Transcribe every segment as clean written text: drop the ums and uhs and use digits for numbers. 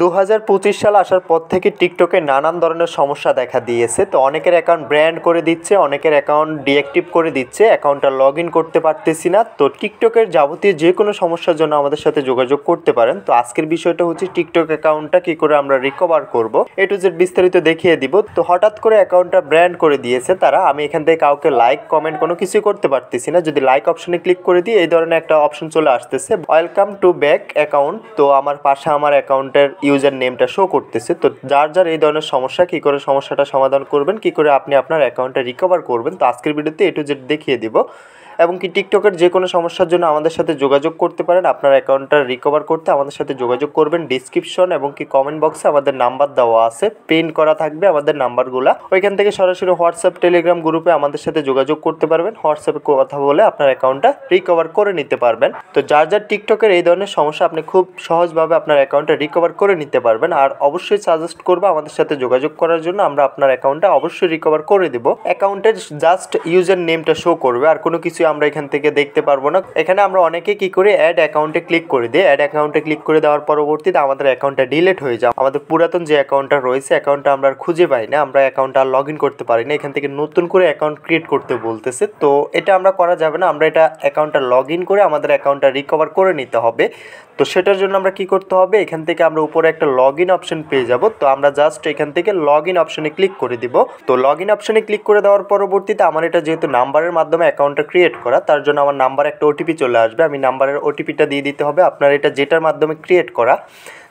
2025 সাল আসার পর থেকে টিকটকে নানান ধরনের সমস্যা দেখা দিয়েছে। তো অনেকের অ্যাকাউন্ট ব্র্যান্ড করে দিচ্ছে, অনেকের অ্যাকাউন্ট ডিঅ্যাক্টিভ করে দিচ্ছে, অ্যাকাউন্টটা লগ ইন করতে পারতেছি না। তো টিকটকের যাবতীয় যে কোনো সমস্যার জন্য আমাদের সাথে যোগাযোগ করতে পারেন। তো আজকের বিষয়টা হচ্ছে টিকটক অ্যাকাউন্টটা কী করে আমরা রিকভার করব, এ টু জেড বিস্তারিত দেখিয়ে দিব। তো হঠাৎ করে অ্যাকাউন্টটা ব্র্যান্ড করে দিয়েছে তারা। আমি এখান থেকে কাউকে লাইক কমেন্ট কোনো কিছুই করতে পারতেছি না। যদি লাইক অপশনে ক্লিক করে দিই এই ধরনের একটা অপশন চলে আসতেছে, ওয়েলকাম টু ব্যাক অ্যাকাউন্ট। তো আমার পাশে আমার অ্যাকাউন্টের ইউজার নেমটা শো করতেছে। তো যার এই ধরনের সমস্যা, কী করে সমস্যাটা সমাধান করবেন, কী করে আপনি আপনার অ্যাকাউন্টটা রিকভার করবেন, তো আজকের ভিডিওতে এ টু জেড দেখিয়ে দিব। এবং কি টিকটকের যে কোনো সমস্যার জন্য আমাদের সাথে যোগাযোগ করতে পারেন। আপনার অ্যাকাউন্টটা রিকভার করতে আমাদের সাথে যোগাযোগ করবেন। ডিসক্রিপশন এবং কি কমেন্ট বক্সে আমাদের নাম্বার দেওয়া আছে, প্রিন্ট করা থাকবে আমাদের নাম্বারগুলো। ওইখান থেকে সরাসরি হোয়াটসঅ্যাপ টেলিগ্রাম গ্রুপে আমাদের সাথে যোগাযোগ করতে পারবেন। হোয়াটসঅ্যাপে কথা বলে আপনার অ্যাকাউন্টটা রিকভার করে নিতে পারবেন। তো যার টিকটকের এই ধরনের সমস্যা আপনি খুব সহজভাবে আপনার অ্যাকাউন্টটা রিকভার করে নিতে পারবেন। আর অবশ্যই সাজেস্ট করবো আমাদের সাথে যোগাযোগ করার জন্য, আমরা আপনার অ্যাকাউন্টটা অবশ্যই রিকভার করে দেবো। অ্যাকাউন্টের জাস্ট ইউজার নেমটা শো করবে, আর কোনো কিছু আমরা এখান থেকে দেখতে পারবো না। এখানে আমরা অনেকে কি করে অ্যাড অ্যাকাউন্টে ক্লিক করে দিই। অ্যাড অ্যাকাউন্টে ক্লিক করে দেওয়ার পরবর্তীতে আমাদের অ্যাকাউন্টটা ডিলিট হয়ে যায়। আমাদের পুরাতন যে অ্যাকাউন্টটা রয়েছে অ্যাকাউন্টটা আমরা আর খুঁজে পাই না, আমরা অ্যাকাউন্টটা আর লগ ইন করতে পারি না। এখান থেকে নতুন করে অ্যাকাউন্ট ক্রিয়েট করতে বলতেছে। তো এটা আমরা করা যাবে না, আমরা এটা অ্যাকাউন্টটা লগ ইন করে আমাদের অ্যাকাউন্টটা রিকভার করে নিতে হবে। তো সেটার জন্য আমরা কি করতে হবে, এখান থেকে আমরা উপরে একটা লগ ইন অপশন পেয়ে যাব। তো আমরা জাস্ট এখান থেকে লগ ইন অপশনে ক্লিক করে দিব। তো লগ ইন অপশনে ক্লিক করে দেওয়ার পরবর্তীতে আমার এটা যেহেতু নাম্বারের মাধ্যমে অ্যাকাউন্টটা ক্রিয়েট করা, তার জন্য আমার নাম্বার একটা ওটিপি চলে আসবে। আমি নাম্বারের ওটিপিটা দিয়ে দিতে হবে। আপনার এটা যেটার মাধ্যমে ক্রিয়েট করা,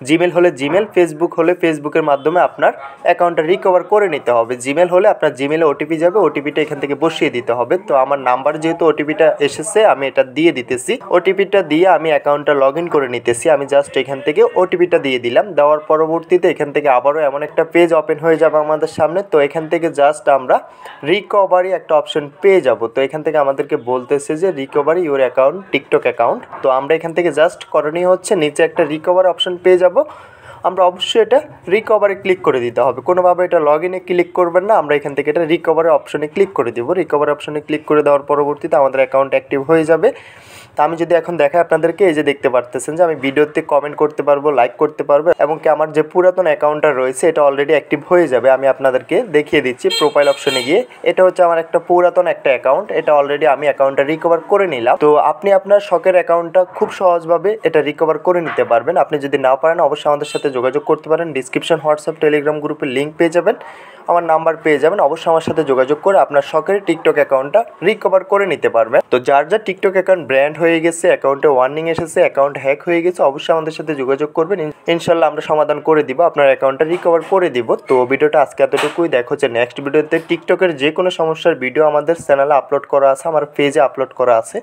জিমেল হলে জিমেল, ফেসবুক হলে ফেসবুকের মাধ্যমে আপনার অ্যাকাউন্টটা রিকভার করে নিতে হবে। জিমেল হলে আপনার জিমেলে ওটিপি যাবে, ওটিপিটা এখান থেকে বসিয়ে দিতে হবে। তো আমার নাম্বার যেহেতু ওটিপিটা এসেছে আমি এটা দিয়ে দিতেছি। ওটিপিটা দিয়ে আমি অ্যাকাউন্টটা লগ ইন করে নিতেছি। আমি জাস্ট এখান থেকে ওটিপিটা দিয়ে দিলাম। দেওয়ার পরবর্তীতে এখান থেকে আবারও এমন একটা পেজ ওপেন হয়ে যাবে আমাদের সামনে। তো এখান থেকে জাস্ট আমরা রিকভারি একটা অপশন পেয়ে যাব। তো এখান থেকে আমাদেরকে বলতেছে যে recovery your account TikTok account. তো আমরা এখান থেকে জাস্ট করণীয় হচ্ছে নিচে একটা রিকভার অপশন পেয়ে যাব। আমরা অবশ্যই এটা রিকভারে ক্লিক করে দিতে হবে, কোনোভাবে এটা লগ ইনে ক্লিক করবেন না। আমরা এখান থেকে এটা রিকভারের অপশনে ক্লিক করে দেবো। রিকভার অপশনে ক্লিক করে দেওয়ার পরবর্তীতে আমাদের অ্যাকাউন্ট অ্যাক্টিভ হয়ে যাবে। তো আমি যদি এখন দেখাই আপনাদেরকে, এই যে দেখতে পারতেছেন যে আমি ভিডিওতে কমেন্ট করতে পারবো, লাইক করতে পারবো, এবং কি আমার যে পুরাতন অ্যাকাউন্টটা রয়েছে এটা অলরেডি অ্যাক্টিভ হয়ে যাবে। আমি আপনাদেরকে দেখিয়ে দিচ্ছি প্রোফাইল অপশনে গিয়ে। এটা হচ্ছে আমার একটা পুরাতন একটা অ্যাকাউন্ট, এটা অলরেডি আমি অ্যাকাউন্টটা রিকভার করে নিলাম। তো আপনি আপনার শখের অ্যাকাউন্টটা খুব সহজভাবে এটা রিকভার করে নিতে পারবেন। আপনি যদি না পারেন অবশ্যই আমাদের সাথে যোগাযোগ করতে পারেন। ডিসক্রিপশন হোয়াটসঅ্যাপ টেলিগ্রাম গ্রুপের লিঙ্ক পেয়ে যাবেন, আমার নাম্বার পেয়ে যাবেন। অবশ্যই আমার সাথে যোগাযোগ করে আপনার শখের টিকটক অ্যাকাউন্টটা রিকভার করে নিতে পারবেন। তো যার টিকটক অ্যাকাউন্ট ব্র্যান্ড হয়ে গেছে, অ্যাকাউন্টে ওয়ার্নিং এসেছে, অ্যাকাউন্ট হ্যাক হয়ে গেছে, অবশ্যই আমাদের সাথে যোগাযোগ করবেন। ইনশাল্লাহ আমরা সমাধান করে দিব, আপনার অ্যাকাউন্টটা রিকভার করে দিব। তো ভিডিওটা আজকে এতটুকুই। দেখা হচ্ছে নেক্সট ভিডিওতে। টিকটকের যে কোনো সমস্যার ভিডিও আমাদের চ্যানেলে আপলোড করা আছে, আমার পেজে আপলোড করা আছে,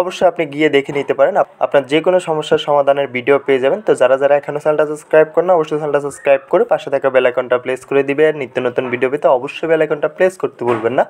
অবশ্যই আপনি গিয়ে দেখে নিতে পারেন। আপনার যে কোনো সমস্যার সমাধানের ভিডিও পেয়ে যাবেন। তো যারা এখনও চ্যানেলটা সাবস্ক্রাইব করেন না, অবশ্যই চ্যানেলটা সাবস্ক্রাইব করে পাশে থাকা বেল আইকনটা প্রেস করে দিবেন। নিত্য নতুন ভিডিও পেতে অবশ্যই বেল আইকনটা প্রেস করতে ভুলবেন না।